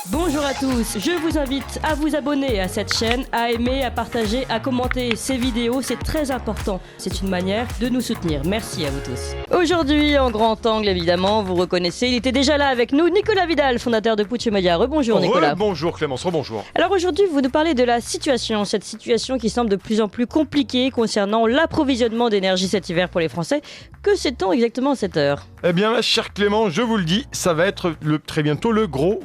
Bonjour à tous, je vous invite à vous abonner à cette chaîne, à aimer, à partager, à commenter ces vidéos, c'est très important. C'est une manière de nous soutenir. Merci à vous tous. Aujourd'hui, en grand angle évidemment, vous reconnaissez, il était déjà là avec nous, Nicolas Vidal, fondateur de Puccio Media. Rebonjour Nicolas. Bonjour Clémence, rebonjour. Alors aujourd'hui, vous nous parlez de la situation, cette situation qui semble de plus en plus compliquée concernant l'approvisionnement d'énergie cet hiver pour les Français. Que sait-on exactement à cette heure ? Eh bien, cher Clément, je vous le dis, ça va être très bientôt le gros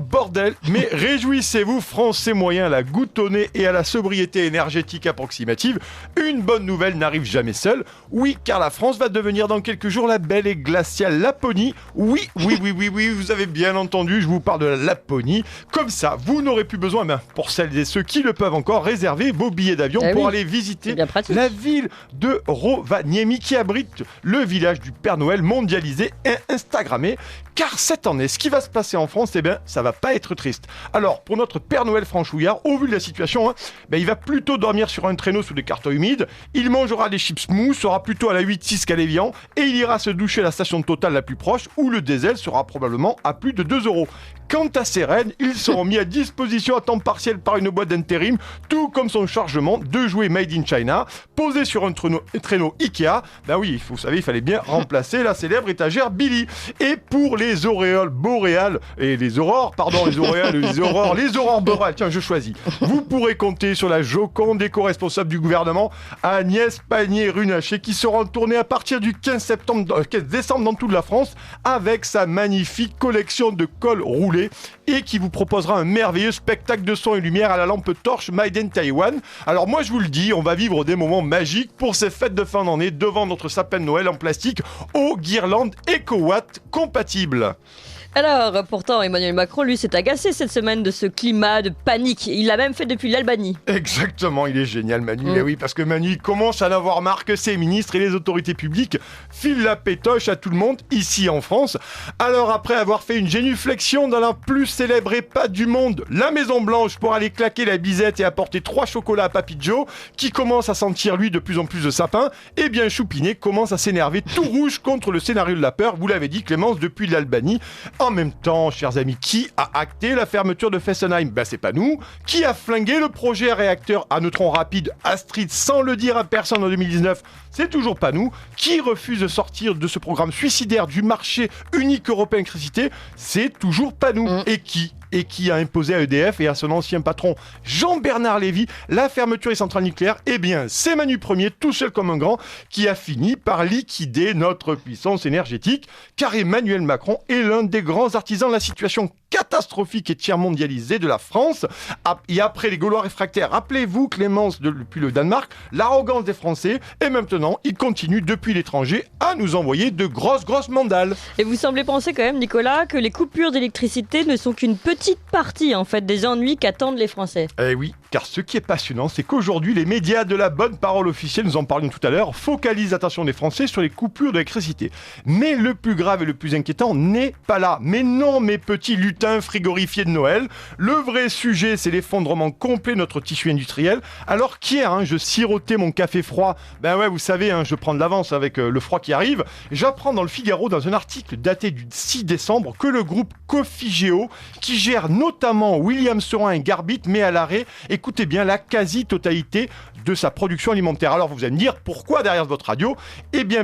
bordel. Mais réjouissez-vous, Français moyens à la goutte au nez et à la sobriété énergétique approximative. Une bonne nouvelle n'arrive jamais seule. Oui, car la France va devenir dans quelques jours la belle et glaciale Laponie. Oui, vous avez bien entendu, je vous parle de la Laponie. Comme ça, vous n'aurez plus besoin, pour celles et ceux qui le peuvent encore, réserver vos billets d'avion pour aller visiter la ville de Rovaniemi qui abrite le village du Père Noël mondialisé et instagrammé. Car cette année, ce qui va se passer en France, ça va pas être triste. Alors, pour notre Père Noël franchouillard, au vu de la situation, il va plutôt dormir sur un traîneau sous des cartons humides, il mangera des chips mous, sera plutôt à la 8-6 qu'à l'Évian, et il ira se doucher à la station de Total la plus proche, où le diesel sera probablement à plus de 2 €. Quant à ses rennes, ils seront mis à disposition à temps partiel par une boîte d'intérim, tout comme son chargement de jouets made in China, posé sur un traîneau Ikea. Vous savez, il fallait bien remplacer la célèbre étagère Billy. Et pour les auréoles boréales, et les aurores boréales, tiens, je choisis. Vous pourrez compter sur la joconde éco-responsable du gouvernement, Agnès Pannier-Runacher, qui sera tournée à partir du 15 décembre dans toute la France, avec sa magnifique collection de cols roulés, et qui vous proposera un merveilleux spectacle de son et lumière à la lampe torche Made in Taiwan. Alors moi je vous le dis, on va vivre des moments magiques pour ces fêtes de fin d'année devant notre sapin de Noël en plastique aux guirlandes EcoWatt compatibles. Alors, pourtant, Emmanuel Macron, lui, s'est agacé cette semaine de ce climat de panique. Il l'a même fait depuis l'Albanie. Exactement, il est génial, Manu. Et oui, parce que Manu, il commence à en avoir marre que ses ministres et les autorités publiques filent la pétoche à tout le monde, ici en France. Alors, après avoir fait une génuflexion dans la plus célèbre EHPAD du monde, la Maison Blanche, pour aller claquer la bisette et apporter 3 chocolats à Papy Joe, qui commence à sentir, lui, de plus en plus de sapin, et bien Choupinet commence à s'énerver tout rouge contre le scénario de la peur, vous l'avez dit, Clémence, depuis l'Albanie. En même temps, chers amis, qui a acté la fermeture de Fessenheim ? C'est pas nous. Qui a flingué le projet réacteur à neutrons rapides Astrid sans le dire à personne en 2019 ? C'est toujours pas nous. Qui refuse de sortir de ce programme suicidaire du marché unique européen d'électricité ? C'est toujours pas nous. Et qui a imposé à EDF et à son ancien patron Jean-Bernard Lévy la fermeture des centrales nucléaires ? C'est Manu Premier, tout seul comme un grand, qui a fini par liquider notre puissance énergétique, car Emmanuel Macron est l'un des grands artisans de la situation catastrophique et tiers mondialisée de la France. Et après les Gaulois réfractaires, rappelez-vous Clémence depuis le Danemark, l'arrogance des Français, et maintenant il continue depuis l'étranger à nous envoyer de grosses mandales. Et vous semblez penser quand même, Nicolas, que les coupures d'électricité ne sont qu'une petite partie en fait des ennuis qu'attendent les Français. Eh oui, car ce qui est passionnant, c'est qu'aujourd'hui les médias de la bonne parole officielle, nous en parlions tout à l'heure, focalisent l'attention des Français sur les coupures d'électricité. Mais le plus grave et le plus inquiétant n'est pas là. Mais non, mes petits lutins frigorifiés de Noël. Le vrai sujet, c'est l'effondrement complet de notre tissu industriel. Alors qu'hier, je sirotais mon café froid. Vous savez, je prends de l'avance avec le froid qui arrive. J'apprends dans le Figaro, dans un article daté du 6 décembre, que le groupe Cofigeo, qui gère notamment William Saurin et Garbit, met à l'arrêt, écoutez bien, la quasi-totalité de sa production alimentaire. Alors vous allez me dire, pourquoi derrière votre radio ?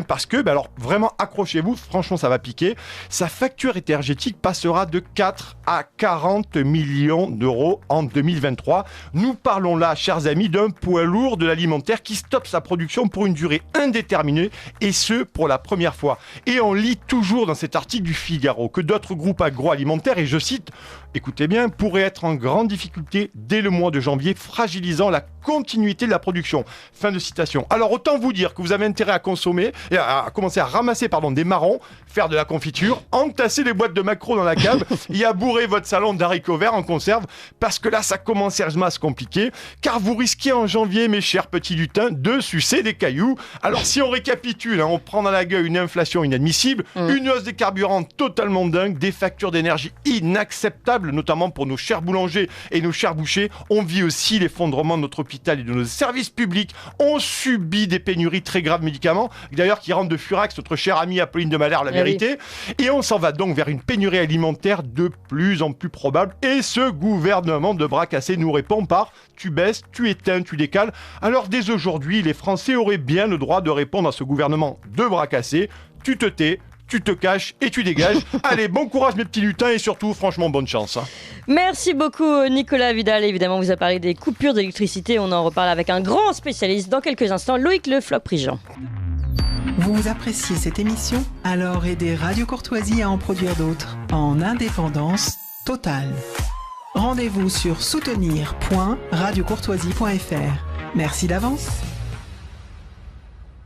Parce que, vraiment accrochez-vous, franchement ça va piquer, sa facture énergétique passera de 4 à 40 millions d'euros en 2023. Nous parlons là, chers amis, d'un poids lourd de l'alimentaire qui stoppe sa production pour une durée indéterminée, et ce, pour la première fois. Et on lit toujours dans cet article du Figaro que d'autres groupes agroalimentaires, et je cite, écoutez bien, pourraient être en grande difficulté dès le mois de janvier, fragilisant la continuité de la production. Fin de citation. Alors autant vous dire que vous avez intérêt à consommer, à commencer à ramasser des marrons, faire de la confiture, entasser les boîtes de maquereaux dans la cave et à bourrer votre salon d'haricots verts en conserve, parce que là ça commence sérieusement à se compliquer, car vous risquez en janvier, mes chers petits lutins, de sucer des cailloux. Alors si on récapitule, on prend dans la gueule une inflation inadmissible, une hausse des carburants totalement dingue, des factures d'énergie inacceptables, notamment pour nos chers boulangers et nos chers bouchers. On vit aussi l'effondrement de notre hôpital hôpital et de nos services publics ont subi des pénuries très graves de médicaments, d'ailleurs qui rendent de furax notre chère amie Apolline de Malherbe la vérité. Et on s'en va donc vers une pénurie alimentaire de plus en plus probable. Et ce gouvernement de bras cassés nous répond par tu baisses, tu éteins, tu décales. Alors dès aujourd'hui, les Français auraient bien le droit de répondre à ce gouvernement de bras cassés. Tu te tais, tu te caches et tu dégages. Allez, bon courage mes petits lutins et surtout, franchement, bonne chance. Merci beaucoup Nicolas Vidal. Évidemment, vous a parlé des coupures d'électricité. On en reparle avec un grand spécialiste dans quelques instants, Loïc Le Floch-Prigent. Vous appréciez cette émission? Alors aidez Radio Courtoisie à en produire d'autres en indépendance totale. Rendez-vous sur soutenir.radiocourtoisie.fr. Merci d'avance.